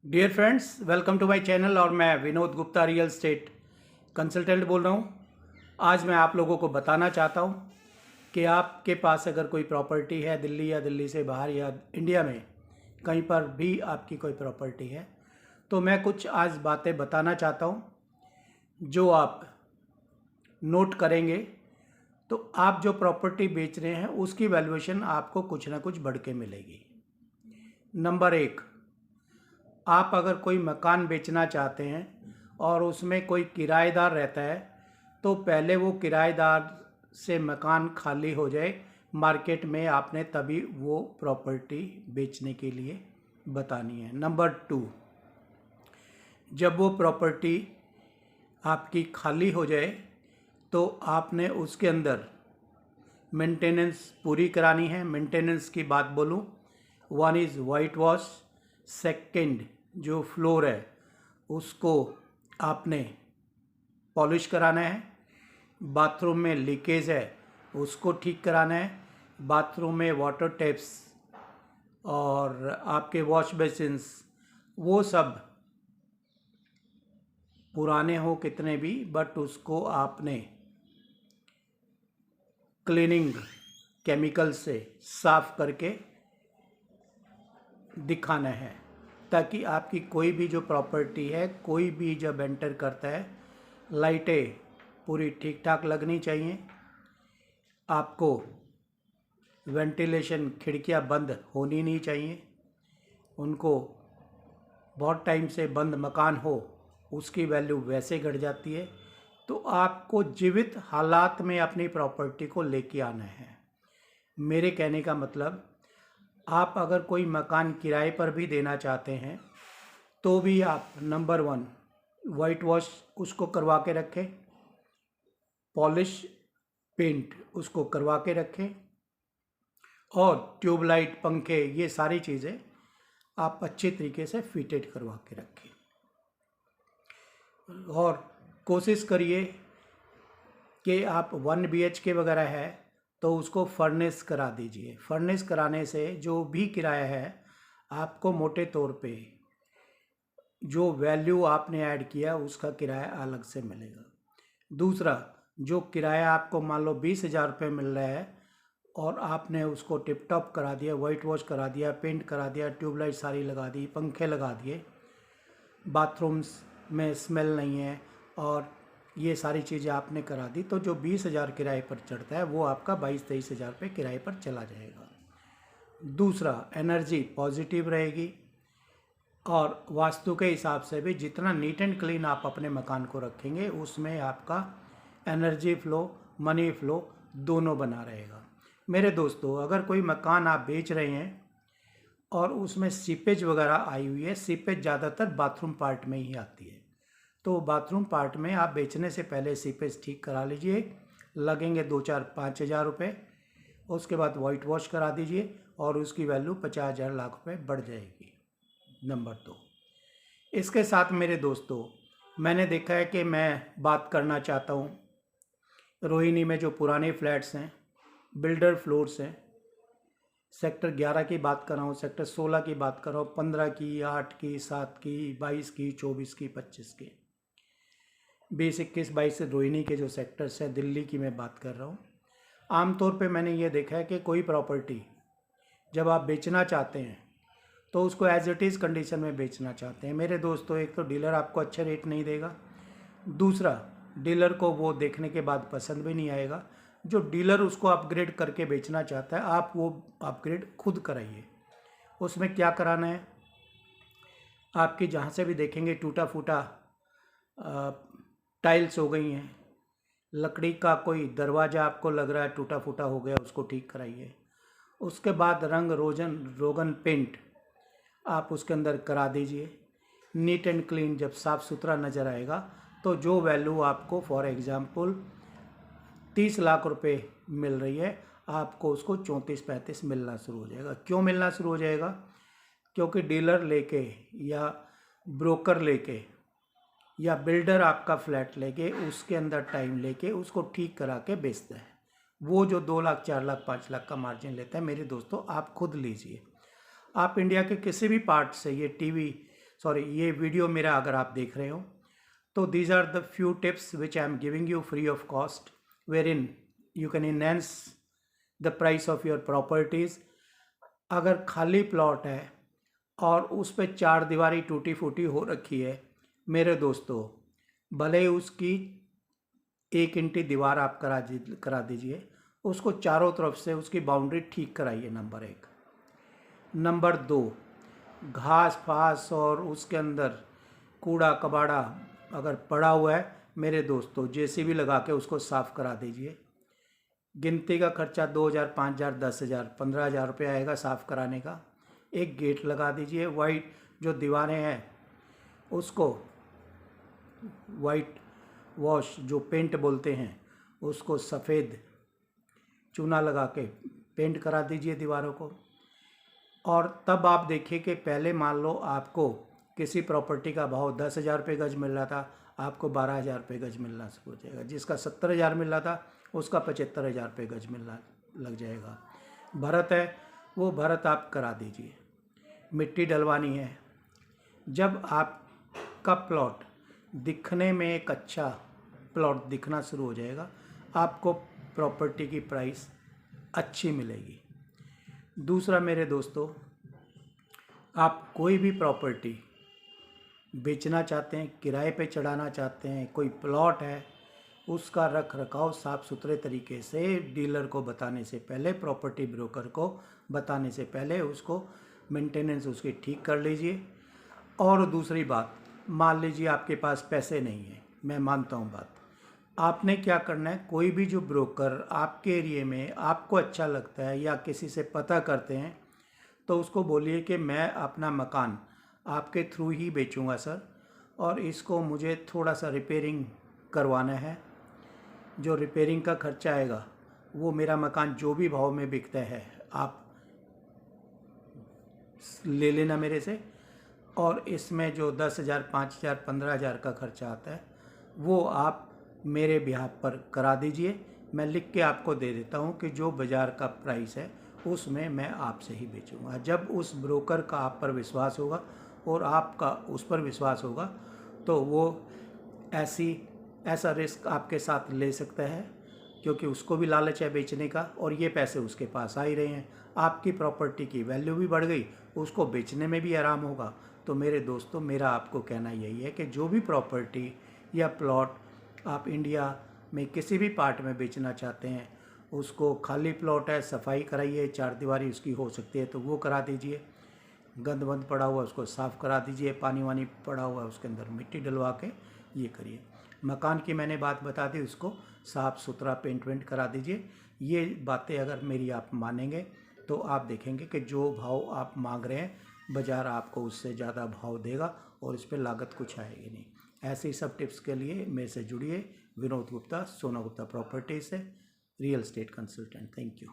Dear friends, welcome to my channel. और मैं Vinod Gupta real estate consultant बोल रहा हूँ। आज मैं आप लोगों को बताना चाहता हूँ कि आपके पास अगर कोई प्रॉपर्टी है दिल्ली या दिल्ली से बाहर या इंडिया में कहीं पर भी आपकी कोई प्रॉपर्टी है, तो मैं कुछ आज बातें बताना चाहता हूँ जो आप नोट करेंगे तो आप जो प्रॉपर्टी बेच रहे हैं उसकी वैल्यूएशन आपको कुछ ना कुछ बढ़ के मिलेगी। नंबर एक, आप अगर कोई मकान बेचना चाहते हैं और उसमें कोई किराएदार रहता है तो पहले वो किराएदार से मकान खाली हो जाए मार्केट में, आपने तभी वो प्रॉपर्टी बेचने के लिए बतानी है। नंबर टू, जब वो प्रॉपर्टी आपकी खाली हो जाए तो आपने उसके अंदर मेंटेनेंस पूरी करानी है। मेंटेनेंस की बात बोलूँ, one is white wash, second जो फ्लोर है उसको आपने पॉलिश कराना है, बाथरूम में लीकेज है उसको ठीक कराना है, बाथरूम में वाटर टैप्स और आपके वॉश बेसिन्स वो सब पुराने हो कितने भी, बट उसको आपने क्लीनिंग केमिकल से साफ करके दिखाना है, ताकि आपकी कोई भी जो प्रॉपर्टी है कोई भी जब एंटर करता है लाइटें पूरी ठीक ठाक लगनी चाहिए। आपको वेंटिलेशन खिड़कियां बंद होनी नहीं चाहिए। उनको बहुत टाइम से बंद मकान हो उसकी वैल्यू वैसे घट जाती है। तो आपको जीवित हालात में अपनी प्रॉपर्टी को लेके आना है। मेरे कहने का मतलब, आप अगर कोई मकान किराए पर भी देना चाहते हैं तो भी आप नंबर वन वाइट वॉश उसको करवा के रखें, पॉलिश पेंट उसको करवा के रखें और ट्यूबलाइट पंखे ये सारी चीज़ें आप अच्छे तरीके से फिटेड करवा के रखें। और कोशिश करिए कि आप 1 BHK वगैरह है तो उसको फर्नेस करा दीजिए। फर्नेस कराने से जो भी किराया है आपको मोटे तौर पे जो वैल्यू आपने ऐड किया उसका किराया अलग से मिलेगा। दूसरा, जो किराया आपको मान लो 20,000 रुपये मिल रहा है और आपने उसको टिप टॉप करा दिया, वाइट वॉश करा दिया, पेंट करा दिया, ट्यूबलाइट सारी लगा दी, पंखे लगा दिए, बाथरूम्स में स्मेल नहीं है और ये सारी चीज़ें आपने करा दी, तो जो 20,000 किराए पर चढ़ता है वो आपका 22-23,000 रुपये किराए पर चला जाएगा। दूसरा, एनर्जी पॉजिटिव रहेगी और वास्तु के हिसाब से भी जितना नीट एंड क्लीन आप अपने मकान को रखेंगे उसमें आपका एनर्जी फ्लो, मनी फ्लो दोनों बना रहेगा। मेरे दोस्तों, अगर कोई मकान आप बेच रहे हैं और उसमें सीपेज वगैरह आई हुई है, सीपेज ज़्यादातर बाथरूम पार्ट में ही आती है, तो बाथरूम पार्ट में आप बेचने से पहले सीपेज ठीक करा लीजिए। लगेंगे 2-4-5 हज़ार रुपये। उसके बाद वाइट वॉश करा दीजिए और उसकी वैल्यू 50,000 लाख रुपये बढ़ जाएगी। नंबर 2, इसके साथ मेरे दोस्तों, मैंने देखा है कि मैं बात करना चाहता हूँ रोहिणी में जो पुराने फ्लैट्स हैं, बिल्डर फ्लोर्स हैं, सेक्टर 11 की बात कर रहा हूँ, सेक्टर 16 की बात कर रहा हूँ, 15 की, 8 की, 7 की, 22 की, 24 की, 25 की, 20, 21, 22 रोहिणी के जो सेक्टर्स हैं दिल्ली की मैं बात कर रहा हूँ। आमतौर पे मैंने ये देखा है कि कोई प्रॉपर्टी जब आप बेचना चाहते हैं तो उसको एज इट इज़ कंडीशन में बेचना चाहते हैं। मेरे दोस्तों, एक तो डीलर आपको अच्छे रेट नहीं देगा, दूसरा डीलर को वो देखने के बाद पसंद भी नहीं आएगा। जो डीलर उसको अपग्रेड करके बेचना चाहता है आप वो अपग्रेड खुद कराइए। उसमें क्या कराना है, आपकी जहाँ से भी देखेंगे टूटा फूटा टाइल्स हो गई हैं, लकड़ी का कोई दरवाज़ा आपको लग रहा है टूटा फूटा हो गया, उसको ठीक कराइए। उसके बाद रंग रोगन पेंट आप उसके अंदर करा दीजिए। नीट एंड क्लीन जब साफ़ सुथरा नज़र आएगा तो जो वैल्यू आपको फॉर एग्ज़ाम्पल 30 लाख रुपए मिल रही है, आपको उसको 34-35 मिलना शुरू हो जाएगा। क्यों मिलना शुरू हो जाएगा? क्योंकि डीलर लेके या ब्रोकर लेके या बिल्डर आपका फ्लैट लेके उसके अंदर टाइम लेके उसको ठीक करा के बेचता है। वो जो 2 लाख, 4 लाख, 5 लाख का मार्जिन लेता है, मेरे दोस्तों आप खुद लीजिए। आप इंडिया के किसी भी पार्ट से ये टीवी सॉरी ये वीडियो मेरा अगर आप देख रहे हो, तो these are the few tips which I am giving you free of cost, wherein you can enhance the price of your properties. अगर खाली प्लॉट है और उस पर चार दीवारी टूटी फूटी हो रखी है मेरे दोस्तों, भले ही उसकी 1 इंची दीवार आप करा दीजिए, उसको चारों तरफ से उसकी बाउंड्री ठीक कराइए, नंबर 1। नंबर 2, घास फास और उसके अंदर कूड़ा कबाड़ा अगर पड़ा हुआ है मेरे दोस्तों, जेसीबी लगा के उसको साफ़ करा दीजिए। गिनती का खर्चा 2000, 5000, 10000, 15000 रुपये आएगा साफ़ कराने का। एक गेट लगा दीजिए। वाइट जो दीवारें हैं उसको वाइट वॉश जो पेंट बोलते हैं उसको सफ़ेद चूना लगा के पेंट करा दीजिए दीवारों को। और तब आप देखिए कि पहले मान लो आपको किसी प्रॉपर्टी का भाव 10,000 रुपये गज मिल रहा था, आपको 12,000 रुपये गज मिलना शुरू हो जाएगा। जिसका 70,000 मिल रहा था उसका 75,000 रुपये गज मिलना लग जाएगा। भरत है वो भरत आप करा दीजिए। मिट्टी डलवानी है। जब आपका प्लॉट दिखने में एक अच्छा प्लॉट दिखना शुरू हो जाएगा, आपको प्रॉपर्टी की प्राइस अच्छी मिलेगी। दूसरा मेरे दोस्तों, आप कोई भी प्रॉपर्टी बेचना चाहते हैं, किराए पे चढ़ाना चाहते हैं, कोई प्लॉट है, उसका रख रखाव साफ़ सुथरे तरीके से डीलर को बताने से पहले, प्रॉपर्टी ब्रोकर को बताने से पहले उसको मेंटेनेंस उसकी ठीक कर लीजिए। और दूसरी बात, मान लीजिए आपके पास पैसे नहीं है, मैं मानता हूँ बात, आपने क्या करना है, कोई भी जो ब्रोकर आपके एरिए में आपको अच्छा लगता है या किसी से पता करते हैं, तो उसको बोलिए कि मैं अपना मकान आपके थ्रू ही बेचूंगा सर, और इसको मुझे थोड़ा सा रिपेयरिंग करवाना है। जो रिपेयरिंग का खर्चा आएगा वो मेरा मकान जो भी भाव में बिकता है आप ले लेना मेरे से, और इसमें जो 10,000, 5,000, 15,000 का खर्चा आता है वो आप मेरे बिहाफ पर करा दीजिए। मैं लिख के आपको दे देता हूँ कि जो बाज़ार का प्राइस है उसमें मैं आपसे ही बेचूंगा। जब उस ब्रोकर का आप पर विश्वास होगा और आपका उस पर विश्वास होगा तो वो ऐसा रिस्क आपके साथ ले सकता है, क्योंकि उसको भी लालच है बेचने का और ये पैसे उसके पास आ ही रहे हैं। आपकी प्रॉपर्टी की वैल्यू भी बढ़ गई, उसको बेचने में भी आराम होगा। तो मेरे दोस्तों, मेरा आपको कहना यही है कि जो भी प्रॉपर्टी या प्लॉट आप इंडिया में किसी भी पार्ट में बेचना चाहते हैं, उसको खाली प्लॉट है सफाई कराइए, चार दीवारी उसकी हो सकती है तो वो करा दीजिए। गंद वंद पड़ा हुआ उसको साफ़ करा दीजिए, पानी वानी पड़ा हुआ उसके अंदर मिट्टी डलवा के ये करिए। मकान की मैंने बात बता दी, उसको साफ़ सुथरा पेंट वेंट करा दीजिए। ये बातें अगर मेरी आप मानेंगे तो आप देखेंगे कि जो भाव आप मांग रहे हैं बाज़ार आपको उससे ज़्यादा भाव देगा और इस पर लागत कुछ आएगी नहीं। ऐसे ही सब टिप्स के लिए मेरे से जुड़िए। विनोद गुप्ता, सोना गुप्ता प्रॉपर्टी से, real estate consultant. Thank you.